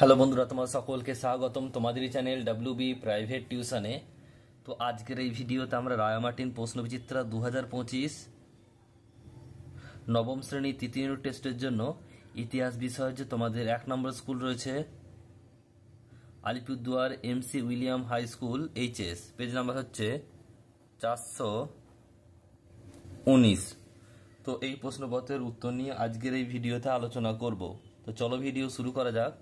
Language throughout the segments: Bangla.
হ্যালো বন্ধুরা, তোমার সকলকে স্বাগতম তোমাদেরই চ্যানেল ডাব্লিউবি প্রাইভেট টিউশনে। তো আজকের এই ভিডিওতে আমরা রায়ামার্টিন প্রশ্নবিচিত্রা 2025 নবম শ্রেণী তৃতীয় ইউনিট টেস্টের জন্য ইতিহাস বিষয় যে তোমাদের 1 নম্বর স্কুল রয়েছে Alipurduar MC William high school HS, page number হচ্ছে 419। তো এই প্রশ্নপত্রের উত্তর নিয়ে আজকের এই ভিডিওতে আলোচনা করব। তো চলো ভিডিও শুরু করা যাক।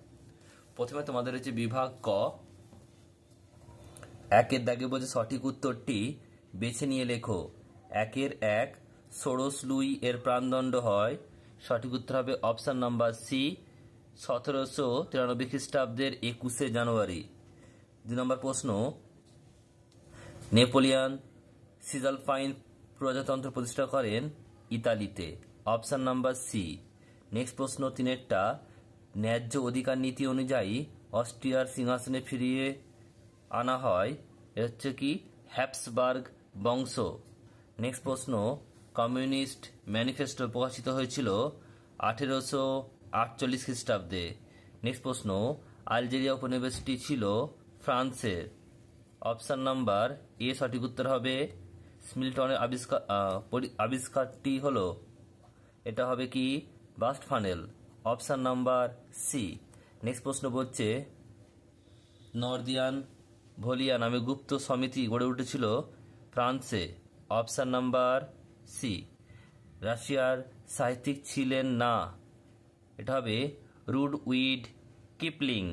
প্রথমে তোমাদের হচ্ছে বিভাগ ক, একের দাগে বলছে সঠিক উত্তরটি বেছে নিয়ে লেখো। 1 ষোড়শ লুই এর প্রাণদণ্ড হয়। সঠিক উত্তর হবে অপশন নাম্বার সি, 1793 খ্রিস্টাব্দের 21শে জানুয়ারি। 2 নম্বর প্রশ্ন, নেপোলিয়ন সিজালফাইন প্রজাতন্ত্র প্রতিষ্ঠা করেন ইতালিতে। Option number C. নেক্সট প্রশ্ন 3-টা, ন্যায্য অধিকার নীতি অনুযায়ী অস্ট্রিয়ার সিংহাসনে ফিরিয়ে আনা হয়, এ হচ্ছে কি হ্যাপসবার্গ বংশ। নেক্সট প্রশ্ন, কমিউনিস্ট ম্যানিফেস্টো প্রকাশিত হয়েছিল 1848 খ্রিস্টাব্দে। নেক্সট প্রশ্ন, আলজেরিয়া উপনিবেশটি ছিল ফ্রান্সের। অপশন নাম্বার এ সঠিক উত্তর হবে। স্মিলটনের আবিষ্কারটি হলো, এটা হবে কি বাস্ট ফানেল। Option number C. নেক্সট প্রশ্ন বলছে নর্দিয়ান ভলিয়া নামে গুপ্ত সমিতি গড়ে উঠেছিল ফ্রান্সে। Option number C. রাশিয়ার সাহিত্যিক ছিলেন না, এটা হবে Rudyard Kipling.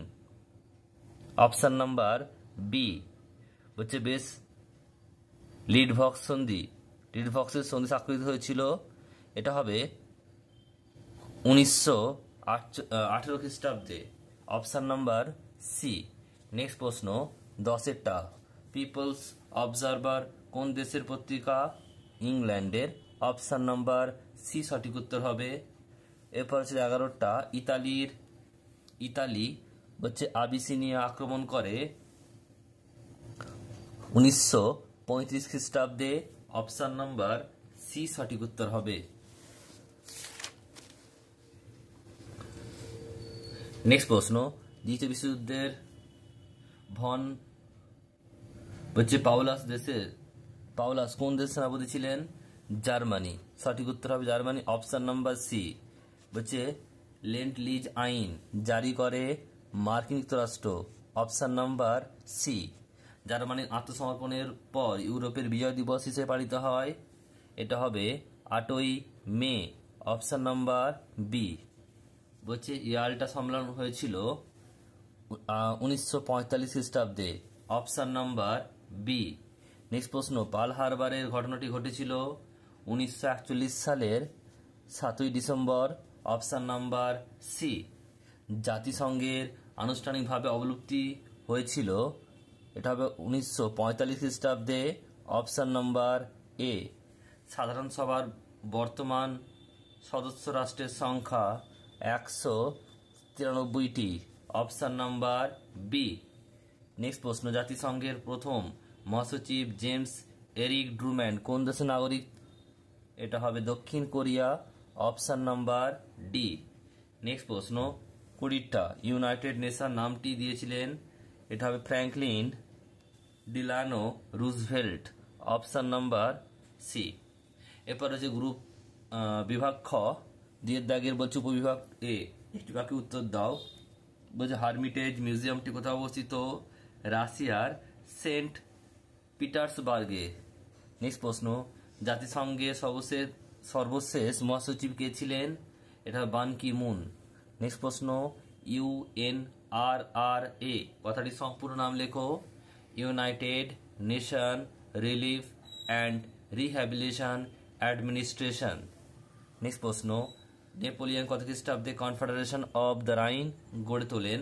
Option number B. বলছে বেশ লিডভক্সের সন্ধি স্বাক্ষরিত হয়েছিল, এটা হবে 1918 খ্রিস্টাব্দে। Option number C. নেক্সট প্রশ্ন 10-টা, পিপলস অবজারভার কোন দেশের পত্রিকা? ইংল্যান্ডের। অপশন নাম্বার সি সঠিক উত্তর হবে। এরপর হচ্ছে 11টা, ইতালি হচ্ছে আবিসিনিয়া আক্রমণ করে 1935 খ্রিস্টাব্দে। অপশন নাম্বার সি সঠিক উত্তর হবে। নেক্সট প্রশ্ন, দ্বিতীয় বিশ্বযুদ্ধের ভন হচ্ছে পাউলাস কোন দেশের সেনাপতি ছিলেন? জার্মানি। সঠিক উত্তর হবে জার্মানি। Option number C. বলছে লেন্ট লিজ আইন জারি করে মার্কিন যুক্তরাষ্ট্র। Option number C. জার্মানির আত্মসমর্পণের পর ইউরোপের বিজয় দিবস হিসেবে পালিত হয়, এটা হবে 8ই মে। Option number B. বলছে ইয়াল্টা সম্মেলন হয়েছিল 1945 খ্রিস্টাব্দে। Option number B. নেক্সট প্রশ্ন, পার্ল হারবারের ঘটনাটি ঘটেছিল 1941 সালের 7ই ডিসেম্বর। Option number C. জাতিসংঘের আনুষ্ঠানিকভাবে অবলুপ্তি হয়েছিল, এটা হবে 1945 খ্রিস্টাব্দে। Option number A. সাধারণ সভার বর্তমান সদস্য রাষ্ট্রের সংখ্যা 193টি। Option number B. নেক্সট প্রশ্ন, জাতিসংঘের প্রথম মহাসচিব জেমস এরিক ড্রুম্যান কোন দেশের নাগরিক? এটা হবে দক্ষিণ Korea. Option number D. Next প্রশ্ন 20টা, ইউনাইটেড নেশন নামটি দিয়েছিলেন, এটা হবে Franklin Delano Roosevelt. Option number C. এরপর হচ্ছে বিভাগ খ, দিয়ে দাগের বলছে উপবিভাগ এ, একটি বাকি উত্তর দাও। বলছে হারমিটেজ মিউজিয়ামটি কোথাও অবস্থিত? রাশিয়ার সেন্ট পিটার্সবার্গে। নেক্সট প্রশ্ন, জাতিসংঘের সর্বশেষ মহাসচিব কে ছিলেন? এটা বান কি মুন। নেক্সট প্রশ্ন, UNRRA কথাটি সম্পূর্ণ নাম লেখো। United nation relief and rehabilitation administration. Next প্রশ্ন, নেপোলিয়ন কত খ্রিস্টাব্দে কনফেডারেশন অব দ্য রাইন গড়ে তোলেন?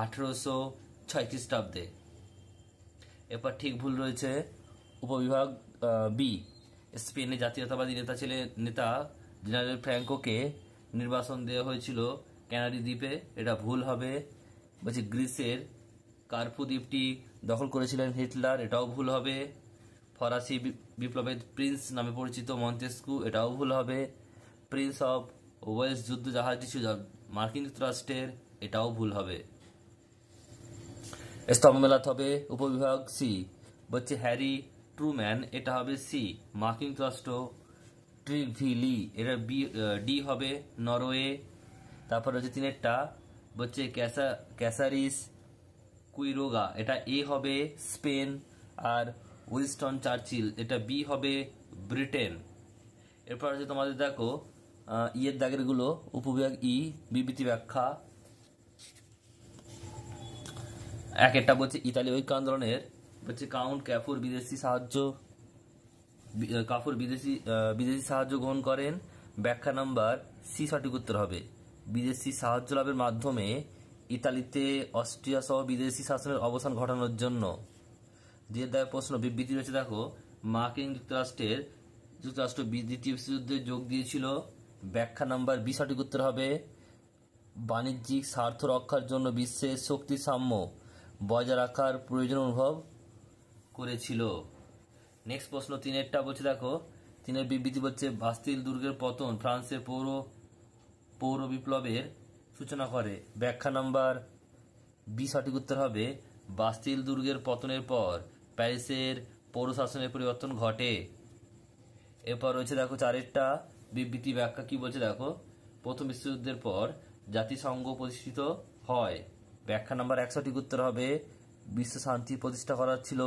1806 খ্রিস্টাব্দে। এরপর ঠিক ভুল রয়েছে। উপবিভাগ বি, স্পেনের জাতীয়তাবাদী নেতা জেনারেল ফ্র্যাঙ্কোকে নির্বাসন দেওয়া হয়েছিল ক্যানারি দ্বীপে, এটা ভুল হবে। বলছি গ্রিসের কার্ফু দ্বীপটি দখল করেছিলেন হিটলার, এটাও ভুল হবে। ফরাসি বিপ্লবের প্রিন্স নামে পরিচিত মন্তেস্কু, এটাও ভুল হবে। প্রিন্স অফ ওয়েলস যুদ্ধ জাহাজটি ছিল মার্কিন যুক্তরাষ্ট্রের, এটাও ভুল হবে। স্তম্ভ মেলাতে হবে উপবিভাগ সি। বলছে হ্যারি ট্রুম্যান, এটা হবে সি। মার্কিন যুক্তরাষ্ট্র ট্রিভিলি, এটা বি। ডি হবে নরওয়ে। তারপর হচ্ছে তিনেরটা বলছে ক্যাসারিস কুইরোগা, এটা এ হবে স্পেন। আর উইনস্টন চার্চিল, এটা বি হবে ব্রিটেন। এরপর হচ্ছে তোমাদের দেখো ইয়ের দাগের গুলো, উপবিভাগ ই বিবৃতি ব্যাখ্যা। একটা বলছে ইতালি ঐক্য আন্দোলনের বলছে কাউন্ট ক্যাফুর বিদেশি সাহায্য গ্রহণ করেন। ব্যাখ্যা নাম্বার সি সঠিক উত্তর হবে। বিদেশি সাহায্য লাভের মাধ্যমে ইতালিতে অস্ট্রিয়া সহ বিদেশি শাসনের অবসান ঘটানোর জন্য। যে দেয় প্রশ্ন বিবৃতি রয়েছে দেখো, মার্কিন যুক্তরাষ্ট্র দ্বিতীয় বিশ্বযুদ্ধে যোগ দিয়েছিল। ব্যাখ্যা নাম্বার বি সঠিক উত্তর হবে। বাণিজ্যিক স্বার্থ রক্ষার জন্য বিশ্বের শক্তি সাম্য বজায় রাখার প্রয়োজন অনুভব করেছিল। নেক্সট প্রশ্ন তিনেরটা বলছে দেখো, তিনের বিবৃতি বলছে বাস্তিল দুর্গের পতন ফ্রান্সের পৌর বিপ্লবের সূচনা করে। ব্যাখ্যা নাম্বার বি সঠিক উত্তর হবে। বাস্তিল দুর্গের পতনের পর প্যারিসের পৌর শাসনের পরিবর্তন ঘটে। এরপর রয়েছে দেখো চারেরটা বিবৃতি ব্যাখ্যা কি বলছে দেখো, প্রথম বিশ্বযুদ্ধের পর জাতিসংঘ প্রতিষ্ঠিত হয়। ব্যাখ্যা নাম্বার এক সঠিক উত্তর হবে। বিশ্ব শান্তি প্রতিষ্ঠা করা ছিল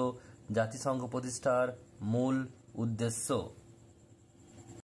জাতিসংঘ প্রতিষ্ঠার মূল উদ্দেশ্য।